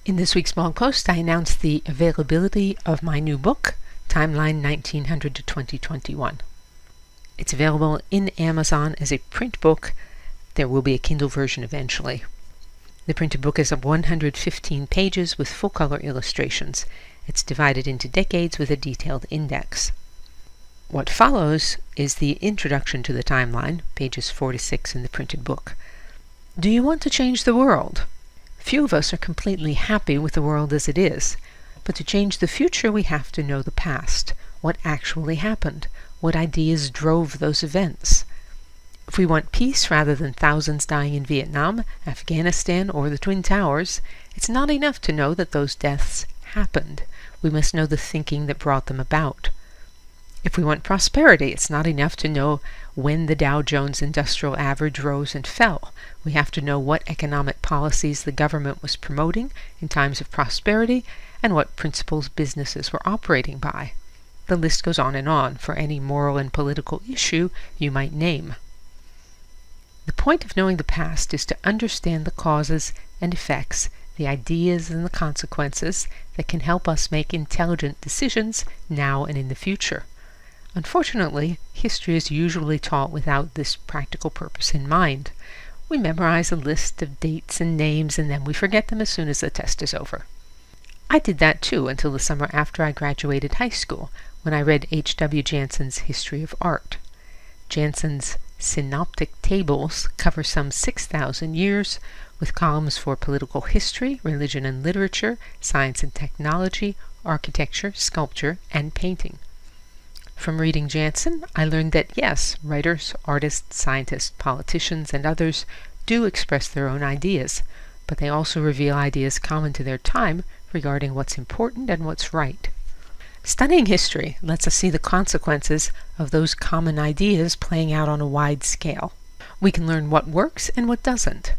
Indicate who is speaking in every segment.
Speaker 1: In this week's blog post, I announced the availability of my new book, Timeline 1900 to 2021. It's available in Amazon as a print book. There will be a Kindle version eventually. The printed book is of 115 pages with full-color illustrations. It's divided into decades with a detailed index. What follows is the introduction to the timeline, pages 4 to 6 in the printed book. Do you want to change the world? Few of us are completely happy with the world as it is, but to change the future we have to know the past, what actually happened, what ideas drove those events. If we want peace rather than thousands dying in Vietnam, Afghanistan, or the Twin Towers, it's not enough to know that those deaths happened. We must know the thinking that brought them about. If we want prosperity, it's not enough to know when the Dow Jones Industrial Average rose and fell. We have to know what economic policies the government was promoting in times of prosperity and what principles businesses were operating by. The list goes on for any moral and political issue you might name. The point of knowing the past is to understand the causes and effects, the ideas and the consequences that can help us make intelligent decisions now and in the future. Unfortunately, history is usually taught without this practical purpose in mind. We memorize a list of dates and names and then we forget them as soon as the test is over. I did that too until the summer after I graduated high school, when I read H.W. Jansen's History of Art. Jansen's synoptic tables cover some 6,000 years, with columns for political history, religion and literature, science and technology, architecture, sculpture, and painting. From reading Jansen, I learned that yes, writers, artists, scientists, politicians, and others do express their own ideas, but they also reveal ideas common to their time regarding what's important and what's right. Studying history lets us see the consequences of those common ideas playing out on a wide scale. We can learn what works and what doesn't.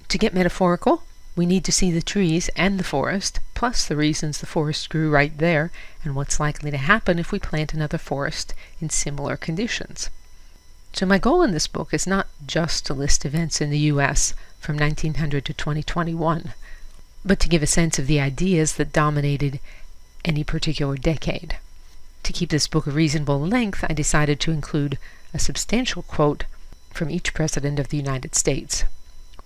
Speaker 1: To get metaphorical, we need to see the trees and the forest, plus the reasons the forest grew right there, and what's likely to happen if we plant another forest in similar conditions. So my goal in this book is not just to list events in the U.S. from 1900 to 2021, but to give a sense of the ideas that dominated any particular decade. To keep this book a reasonable length, I decided to include a substantial quote from each president of the United States.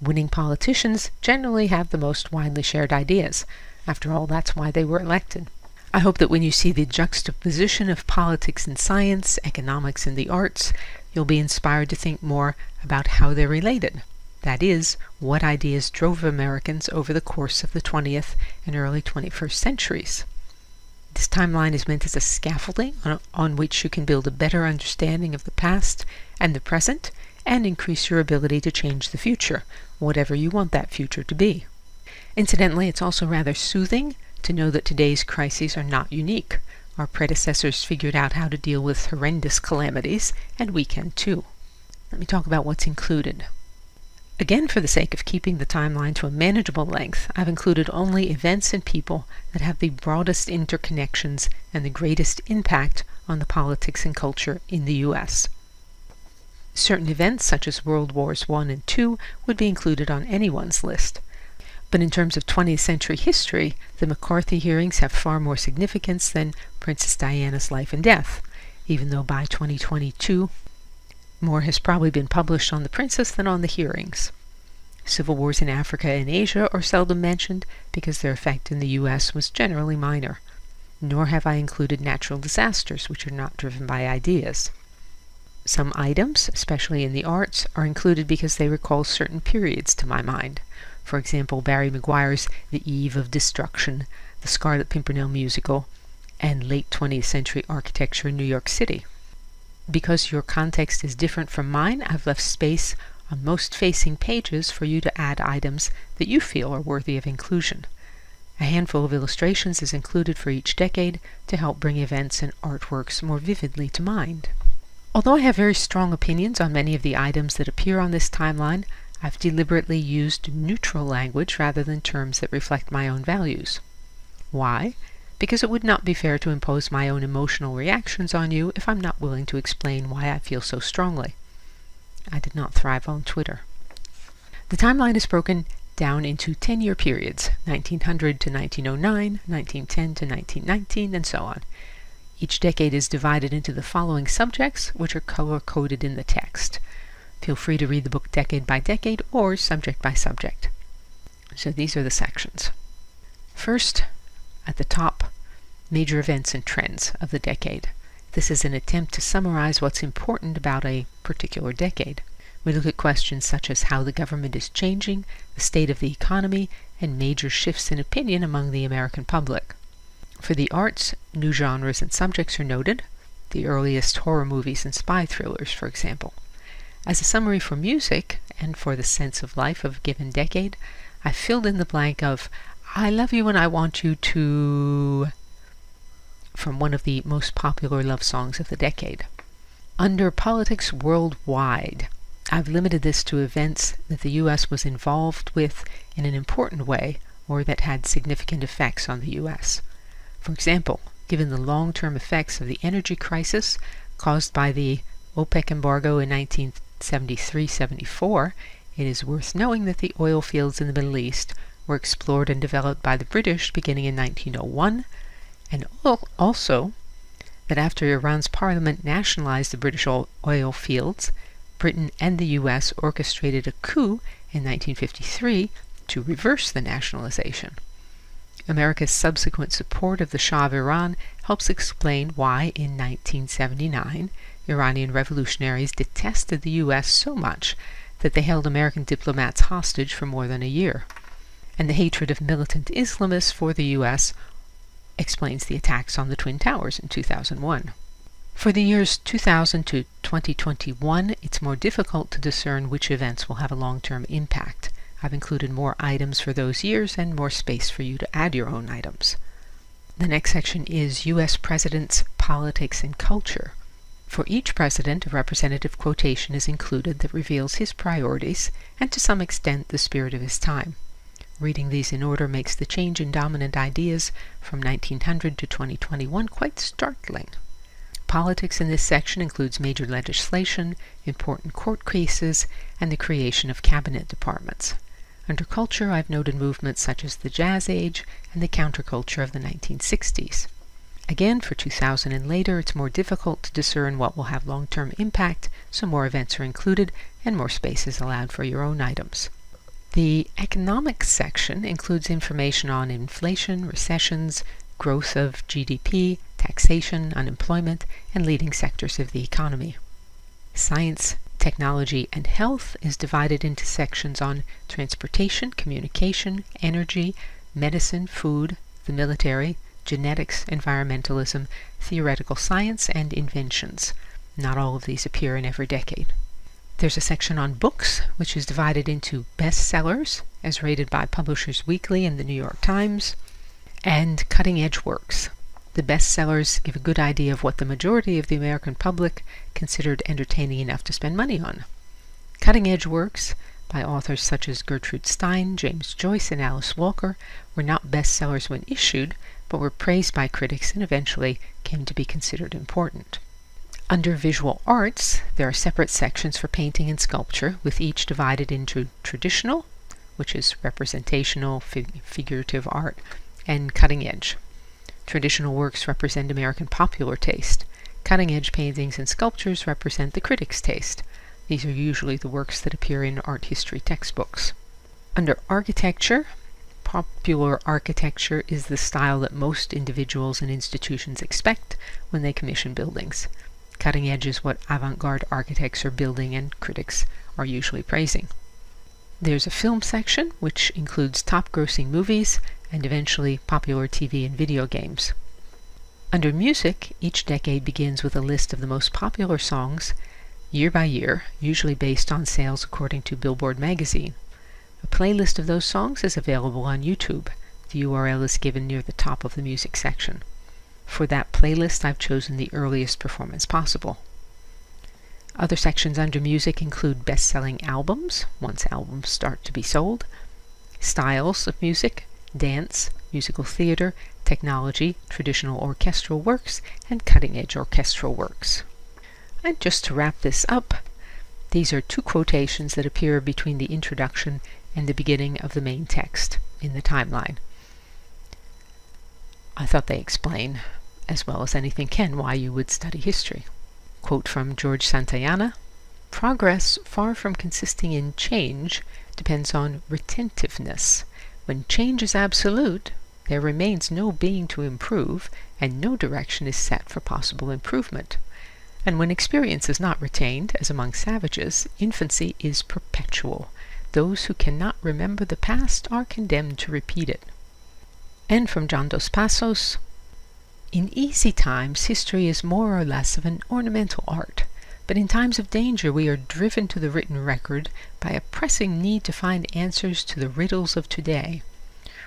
Speaker 1: Winning politicians generally have the most widely shared ideas. After all, that's why they were elected. I hope that when you see the juxtaposition of politics and science, economics and the arts, you'll be inspired to think more about how they're related. That is, what ideas drove Americans over the course of the 20th and early 21st centuries. This timeline is meant as a scaffolding on which you can build a better understanding of the past and the present, and increase your ability to change the future, whatever you want that future to be. Incidentally, it's also rather soothing to know that today's crises are not unique. Our predecessors figured out how to deal with horrendous calamities, and we can too. Let me talk about what's included. Again, for the sake of keeping the timeline to a manageable length, I've included only events and people that have the broadest interconnections and the greatest impact on the politics and culture in the U.S. Certain events, such as World Wars I and II, would be included on anyone's list. But in terms of 20th century history, the McCarthy hearings have far more significance than Princess Diana's life and death, even though by 2022, more has probably been published on the princess than on the hearings. Civil wars in Africa and Asia are seldom mentioned because their effect in the U.S. was generally minor. Nor have I included natural disasters, which are not driven by ideas. Some items, especially in the arts, are included because they recall certain periods to my mind. For example, Barry Maguire's The Eve of Destruction, the Scarlet Pimpernel musical, and late 20th century architecture in New York City. Because your context is different from mine, I've left space on most facing pages for you to add items that you feel are worthy of inclusion. A handful of illustrations is included for each decade to help bring events and artworks more vividly to mind. Although I have very strong opinions on many of the items that appear on this timeline, I've deliberately used neutral language rather than terms that reflect my own values. Why? Because it would not be fair to impose my own emotional reactions on you if I'm not willing to explain why I feel so strongly. I did not thrive on Twitter. The timeline is broken down into 10-year periods, 1900 to 1909, 1910 to 1919, and so on. Each decade is divided into the following subjects, which are color-coded in the text. Feel free to read the book decade by decade or subject by subject. So these are the sections. First, at the top, major events and trends of the decade. This is an attempt to summarize what's important about a particular decade. We look at questions such as how the government is changing, the state of the economy, and major shifts in opinion among the American public. For the arts, new genres and subjects are noted, the earliest horror movies and spy thrillers, for example. As a summary for music, and for the sense of life of a given decade, I filled in the blank of I love you and I want you to from one of the most popular love songs of the decade. Under politics worldwide, I've limited this to events that the U.S. was involved with in an important way or that had significant effects on the U.S. For example, given the long-term effects of the energy crisis caused by the OPEC embargo in 1973-74, it is worth knowing that the oil fields in the Middle East were explored and developed by the British beginning in 1901, and also that after Iran's parliament nationalized the British oil fields, Britain and the U.S. orchestrated a coup in 1953 to reverse the nationalization. America's subsequent support of the Shah of Iran helps explain why, in 1979, Iranian revolutionaries detested the U.S. so much that they held American diplomats hostage for more than a year. And the hatred of militant Islamists for the U.S. explains the attacks on the Twin Towers in 2001. For the years 2000 to 2021, it's more difficult to discern which events will have a long-term impact. I've included more items for those years and more space for you to add your own items. The next section is U.S. Presidents, Politics, and Culture. For each president, a representative quotation is included that reveals his priorities and to some extent the spirit of his time. Reading these in order makes the change in dominant ideas from 1900 to 2021 quite startling. Politics in this section includes major legislation, important court cases, and the creation of cabinet departments. Under culture, I've noted movements such as the Jazz Age and the counterculture of the 1960s. Again, for 2000 and later, it's more difficult to discern what will have long-term impact, so more events are included and more space is allowed for your own items. The economics section includes information on inflation, recessions, growth of GDP, taxation, unemployment, and leading sectors of the economy. Science, technology, and health is divided into sections on transportation, communication, energy, medicine, food, the military, genetics, environmentalism, theoretical science, and inventions. Not all of these appear in every decade. There's a section on books, which is divided into bestsellers, as rated by Publishers Weekly and the New York Times, and cutting-edge works. The bestsellers give a good idea of what the majority of the American public considered entertaining enough to spend money on. Cutting-edge works by authors such as Gertrude Stein, James Joyce, and Alice Walker were not bestsellers when issued, but were praised by critics and eventually came to be considered important. Under visual arts, there are separate sections for painting and sculpture, with each divided into traditional, which is representational, figurative art, and cutting edge. Traditional works represent American popular taste. Cutting-edge paintings and sculptures represent the critic's taste. These are usually the works that appear in art history textbooks. Under architecture, popular architecture is the style that most individuals and institutions expect when they commission buildings. Cutting edge is what avant-garde architects are building and critics are usually praising. There's a film section, which includes top-grossing movies and eventually popular TV and video games. Under music, each decade begins with a list of the most popular songs year by year, usually based on sales according to Billboard magazine. A playlist of those songs is available on YouTube. The URL is given near the top of the music section. For that playlist, I've chosen the earliest performance possible. Other sections under music include best-selling albums, once albums start to be sold, styles of music, dance, musical theater, technology, traditional orchestral works, and cutting-edge orchestral works. And just to wrap this up, these are two quotations that appear between the introduction and the beginning of the main text in the timeline. I thought they explain, as well as anything can, why you would study history. Quote from George Santayana: "Progress, far from consisting in change, depends on retentiveness. When change is absolute, there remains no being to improve, and no direction is set for possible improvement. And when experience is not retained, as among savages, infancy is perpetual. Those who cannot remember the past are condemned to repeat it." And from John Dos Passos: "In easy times, history is more or less of an ornamental art, but in times of danger we are driven to the written record by a pressing need to find answers to the riddles of today.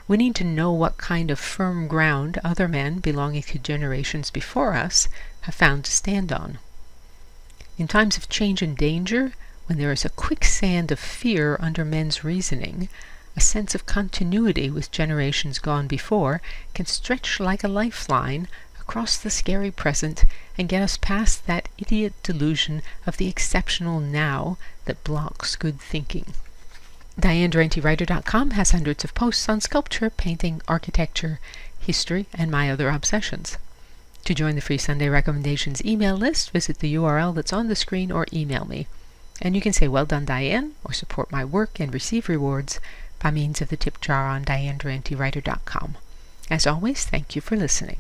Speaker 1: We need to know what kind of firm ground other men belonging to generations before us have found to stand on. In times of change and danger, when there is a quicksand of fear under men's reasoning, a sense of continuity with generations gone before can stretch like a lifeline across the scary present and get us past that idiot delusion of the exceptional now that blocks good thinking." DianeDuranteWriter.com has hundreds of posts on sculpture, painting, architecture, history, and my other obsessions. To join the free Sunday Recommendations email list, visit the URL that's on the screen or email me. And you can say "Well done, Diane," or support my work and receive rewards by means of the tip jar on DianeDuranteWriter.com. As always, thank you for listening.